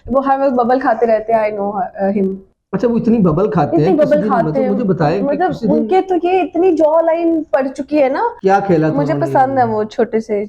वो हर वक्त बबल खाते रहते हैं। I know him. अच्छा, वो इतनी बबल खाते हैं? बबल खाते हैं, मुझे बताएं कि मतलब उनके तो ये इतनी जॉ लाइन पड़ चुकी है ना। क्या खेला था मुझे उन्होंने? पसंद है वो छोटे से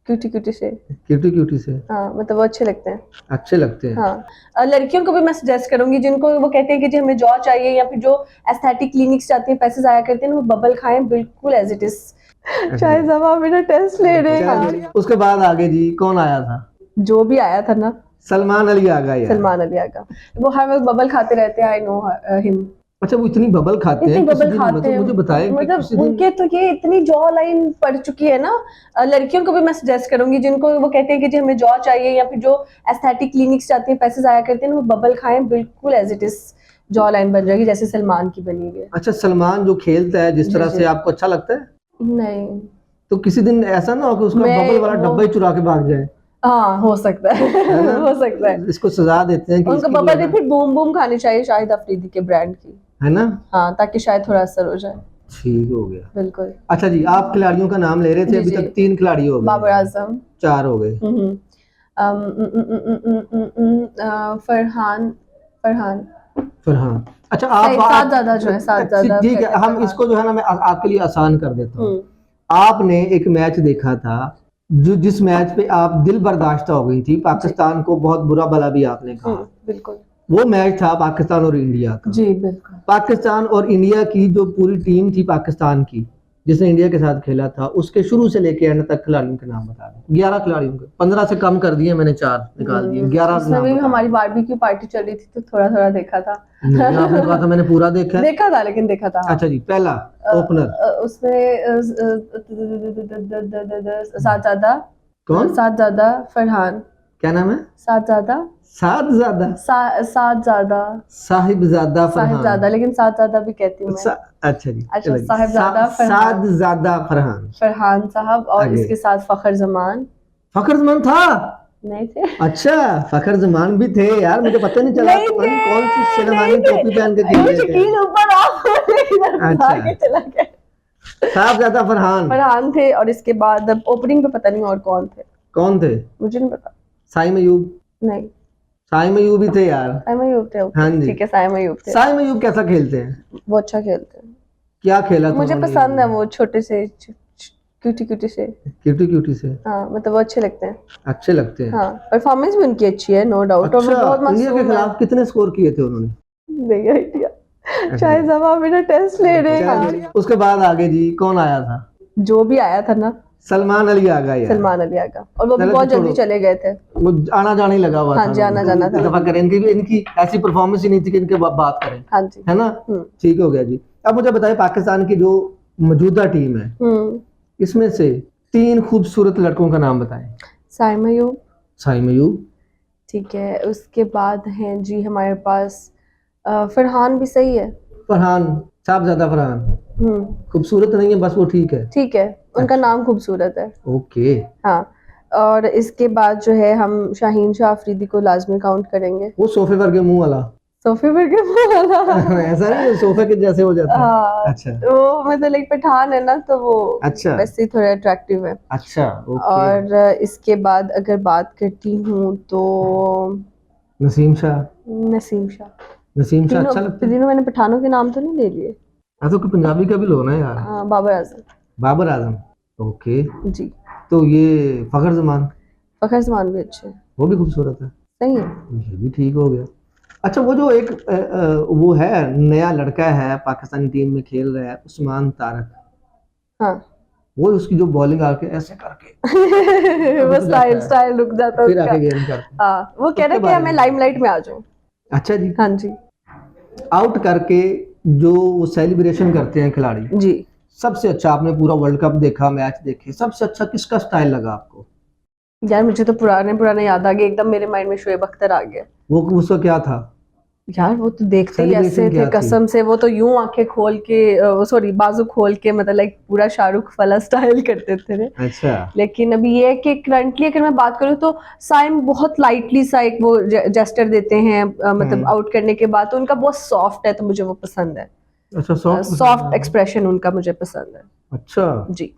क्यूटी क्यूटी से। क्यूटी से। हाँ, मतलब वो अच्छे लगते हैं। अच्छे लगते हैं। हाँ, लड़कियों को भी मैं सजेस्ट करूंगी जिनको वो कहते हैं कि जी हमें जॉ चाहिए, या फिर जो एस्थेटिक क्लिनिक्स जाती हैं, पैसे जाया करते हैं, वो बबल खाएं बिल्कुल एज इट इज। शायद आप मेरा टेस्ट ले रहे हैं। उसके बाद आगे जी कौन आया था? जो भी आया था ना, सलमान अली आ गया यार। सलमान अली आगा। वो हर वक्त बबल खाते रहते हैं। I know him. अच्छा, वो इतनी बबल खाते हैं? बबल खाते हैं, मुझे बताएं कि मतलब उनके तो ये इतनी जॉ लाइन पड़ चुकी है ना। लड़कियों को भी मैं सजेस्ट करूंगी जिनको वो कहते हैं कि जी हमें जॉ चाहिए, या फिर जो एस्थेटिक क्लिनिक्स जाती हैं, पैसे जाया करते हैं, वो बबल खाएं बिल्कुल as it is. Jawline बन जाएगी जैसे सलमान की बनी हुई है। अच्छा, सलमान जो खेलता है जिस तरह से, आपको अच्छा लगता है? नहीं, तो किसी दिन ऐसा ना हो कि उसका बबल वाला डब्बा ही चुरा के भाग जाए। हाँ हो सकता है, हो सकता है। इसको सजा देते हैं कि उनको बबल भी फिर बूम बूम खानी चाहिए शाहिद अफरीदी के ब्रांड की, है ना? हाँ, ताकि शायद थोड़ा असर हो जाए। ठीक हो गया, बिल्कुल। अच्छा जी, आप खिलाड़ियों का नाम ले रहे थे, अभी तक 3 खिलाड़ी हो गए। बाबर आजम 4 हो गए। फरहान फरहान फरहान। अच्छा, आप सादजादा जो है, सादजादा। ठीक है, हम इसको जो है ना, मैं आपके लिए आसान कर देता हूँ। आपने एक मैच देखा था जिस मैच पे आप दिल बर्दाश्त हो गई थी, पाकिस्तान को बहुत बुरा भला भी आपने कहा। बिल्कुल। वो मैच था पाकिस्तान और इंडिया का। जी बिल्कुल। पाकिस्तान और इंडिया की जो पूरी टीम थी पाकिस्तान की, जिसने इंडिया के साथ खेला था, उसके शुरू से लेके एंड तक खिलाड़ियों के नाम बता दें। 11 खिलाड़ियों के, 15 से कम कर दिए मैंने, 4 निकाल दिए, 11 नाम भी हमारी बारबेक्यू पार्टी चल रही थी तो थोड़ा थोड़ा देखा था। आपने कहा था मैंने पूरा देखा है। देखा था, लेकिन देखा था। अच्छा जी, पहला ओपनर उसमें सादजादा। कौन? सादजादा फरहान। क्या नाम है? सादजादा। सादजादा। सादजादा। साहिबजादा फरहान। साहिबजादा, लेकिन सादजादा भी कहती हूँ मैं। अच्छा जी, अच्छा, साहिबजादा फरहान। सादजादा फरहान। फरहान साहब, और इसके साथ फखर जमान। फखर जमान था? नहीं थे। अच्छा, फखर जमान भी थे यार, मुझे पता नहीं चला। पता नहीं कौन सी शेरवानी टोपी पहन के खेल रहे थे। अच्छा, साहबजादा फरहान थे, और इसके बाद ओपनिंग पे पता नहीं और कौन थे। कौन थे? मुझे नहीं पता। साइम अयूब? नहीं, साइम अयूब भी थे यार। साइम अयूब थे, हाँ जी, ठीक है, साइम अयूब थे। साइम अयूब कैसा खेलते हैं? वो अच्छा खेलते हैं। क्या खेला था मुझे पसंद है वो छोटे से क्यूटी से। क्यूटी से। हाँ, मतलब वो अच्छे लगते हैं। अच्छे लगते हैं। हाँ, परफॉर्मेंस भी उनकी अच्छी है, नो डाउट। और वो बहुत अच्छा, इंडिया के खिलाफ कितने स्कोर किए थे उन्होंने? नहीं आइडिया। शायद आप मेरा टेस्ट ले रहे हैं। उसके बाद आगे जी कौन आया था? जो भी आया था ना, सलमान अली आ गया यार। सलमान अली आगा, और वो भी बहुत जल्दी चले गए थे। वो आना जाने लगा हुआ था। हाँ जी, आना जाना था। दफा करें, इनकी ऐसी परफॉर्मेंस ही नहीं थी कि इनके बात करें। हाँ जी, है ना? ठीक हो गया जी। अब मुझे बताइए, पाकिस्तान की जो मौजूदा टीम है, इसमें से 3 खूबसूरत लड़कों का नाम बताएं। साइम अयूब। साइम अयूब, ठीक है। उसके बाद हैं जी हमारे पास फरहान भी सही है। फरहान, साहबजादा फरहान। खूबसूरत नहीं है, बस वो ठीक है। ठीक है, उनका नाम खूबसूरत है। ओके। हाँ, और इसके बाद जो है हम शाहीन शाह अफरीदी को लाजमी काउंट करेंगे। वो सोफे पर के मुंह वाला। सोफे पर के मुंह वाला ऐसा नहीं, सोफे के जैसे हो जाता है। हाँ, अच्छा, वो मतलब एक पठान है ना, तो वो अच्छा वैसे ही थोड़ा अट्रैक्टिव है। अच्छा, ओके। और इसके बाद अगर बात करती हूँ तो नसीम शाह। नसीम शाह। नसीम शाह अच्छा लगता है। तीनों मैंने पठानों के नाम तो नहीं ले लिए। तो कोई पंजाबी का भी लो ना यार। हाँ, बाबर आजम। बाबर आजम, ओके जी। तो ये फखर जमान। फखर जमान भी अच्छे हैं। वो भी खूबसूरत है। सही है। ये भी ठीक हो गया। अच्छा, वो जो एक वो है, नया लड़का है पाकिस्तानी टीम में खेल रहा है, उस्मान तारक। हाँ। वो उसकी जो बॉलिंग आके ऐसे करके वो स्टाइल रुक जाता है फिर उसका। आके गेंद करता। हाँ, वो कह रहा है कि हमें लाइमलाइट में आ जाओ। अच्छा जी। हाँ जी। आउट करके जो वो सेलिब्रेशन करते हैं खिलाड़ी जी, सबसे अच्छा, आपने पूरा वर्ल्ड कप देखा, मैच देखे, सबसे अच्छा किसका स्टाइल लगा आपको? यार मुझे तो पुराने याद आ गए एकदम, मेरे माइंड में शोएब अख्तर आ गया। वो उसका क्या था यार वो तो देखते ही ऐसे थे, कसम से। वो तो यूं आंखें खोल के, सॉरी बाजू खोल के, मतलब लाइक पूरा शाहरुख वाला स्टाइल करते थे। अच्छा। लेकिन अभी ये है कि करंटली अगर मैं बात करूँ तो साइम बहुत लाइटली सा एक वो जेस्टर देते हैं, मतलब आउट करने के बाद, तो उनका बहुत सॉफ्ट है, तो मुझे वो पसंद है। अच्छा, सॉफ्ट एक्सप्रेशन उनका मुझे पसंद है। अच्छा जी।